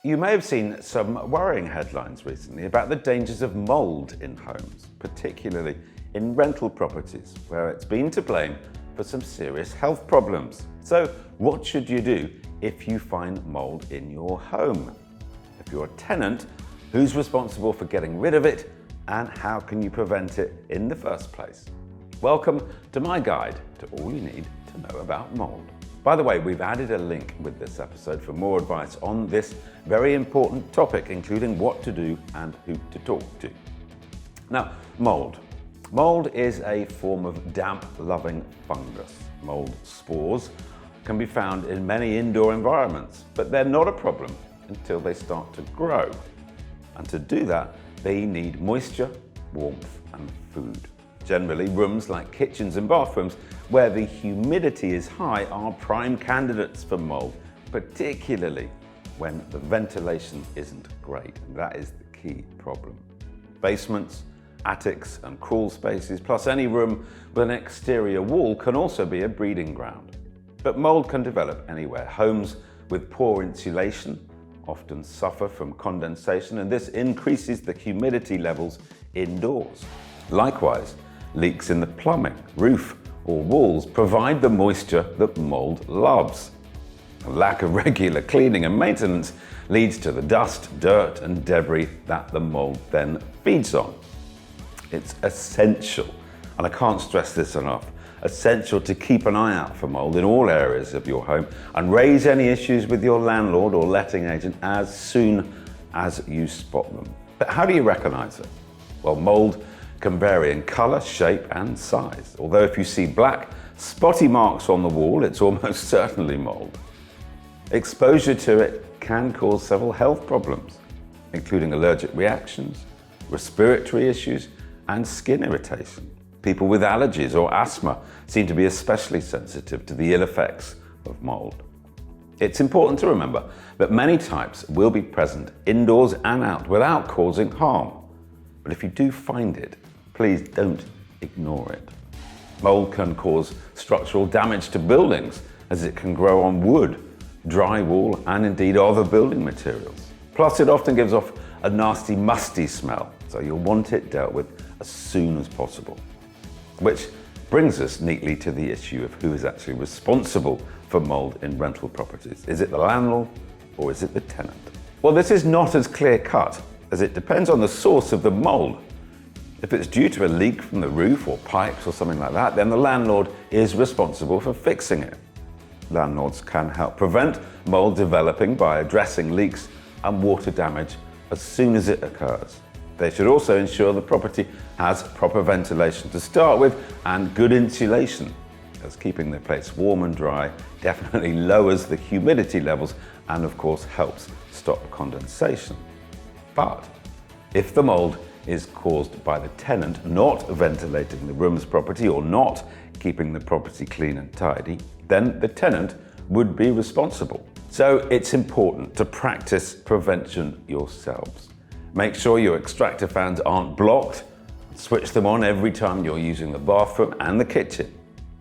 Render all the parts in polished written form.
You may have seen some worrying headlines recently about the dangers of mould in homes, particularly in rental properties, where it's been to blame for some serious health problems. So what should you do if you find mould in your home? If you're a tenant, who's responsible for getting rid of it, and how can you prevent it in the first place? Welcome to my guide to all you need to know about mould. By the way, we've added a link with this episode for more advice on this very important topic, including what to do and who to talk to. Now, mould. Mould is a form of damp-loving fungus. Mould spores can be found in many indoor environments, but they're not a problem until they start to grow. And to do that, they need moisture, warmth, and food. Generally, rooms like kitchens and bathrooms where the humidity is high are prime candidates for mould, particularly when the ventilation isn't great. And that is the key problem. Basements, attics, and crawl spaces, plus any room with an exterior wall can also be a breeding ground. But mould can develop anywhere. Homes with poor insulation often suffer from condensation, and this increases the humidity levels indoors. Likewise, leaks in the plumbing, roof, or walls provide the moisture that mould loves. A lack of regular cleaning and maintenance leads to the dust, dirt, and debris that the mould then feeds on. It's essential, and I can't stress this enough, essential to keep an eye out for mould in all areas of your home and raise any issues with your landlord or letting agent as soon as you spot them. But how do you recognize it? Well, mould can vary in colour, shape, and size. Although if you see black, spotty marks on the wall, it's almost certainly mould. Exposure to it can cause several health problems, including allergic reactions, respiratory issues, and skin irritation. People with allergies or asthma seem to be especially sensitive to the ill effects of mould. It's important to remember that many types will be present indoors and out without causing harm. But if you do find it, please don't ignore it. Mould can cause structural damage to buildings as it can grow on wood, drywall, and indeed other building materials. Plus, it often gives off a nasty, musty smell, so you'll want it dealt with as soon as possible. Which brings us neatly to the issue of who is actually responsible for mould in rental properties. Is it the landlord or is it the tenant? Well, this is not as clear-cut, as it depends on the source of the mould. If it's due to a leak from the roof or pipes or something like that, then the landlord is responsible for fixing it. Landlords can help prevent mould developing by addressing leaks and water damage as soon as it occurs. They should also ensure the property has proper ventilation to start with and good insulation, as keeping the place warm and dry definitely lowers the humidity levels and of course helps stop condensation. But if the mould is caused by the tenant not ventilating the room's property or not keeping the property clean and tidy, then the tenant would be responsible. So it's important to practice prevention yourselves. Make sure your extractor fans aren't blocked. Switch them on every time you're using the bathroom and the kitchen.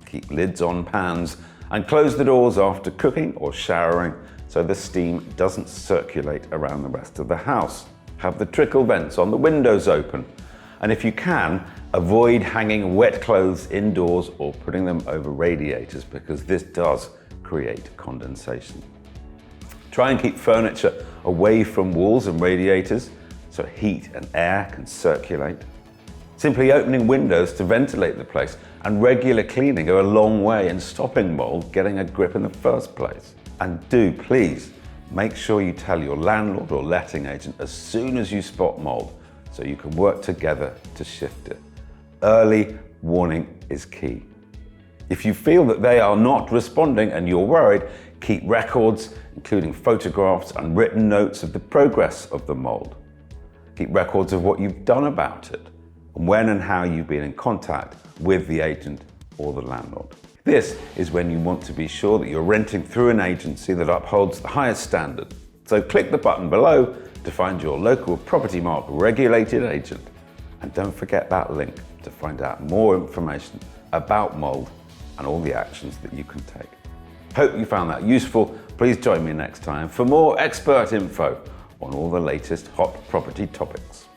Keep lids on pans and close the doors after cooking or showering so the steam doesn't circulate around the rest of the house. Have the trickle vents on the windows open. And if you can, avoid hanging wet clothes indoors or putting them over radiators because this does create condensation. Try and keep furniture away from walls and radiators so heat and air can circulate. Simply opening windows to ventilate the place and regular cleaning go a long way in stopping mould getting a grip in the first place. And do please make sure you tell your landlord or letting agent as soon as you spot mould so you can work together to shift it. Early warning is key. If you feel that they are not responding and you're worried, keep records, including photographs and written notes of the progress of the mould. Keep records of what you've done about it and when and how you've been in contact with the agent or the landlord. This is when you want to be sure that you're renting through an agency that upholds the highest standard. So click the button below to find your local PROPERTYMARK regulated agent. And don't forget that link to find out more information about mould and all the actions that you can take. Hope you found that useful. Please join me next time for more expert info on all the latest hot property topics.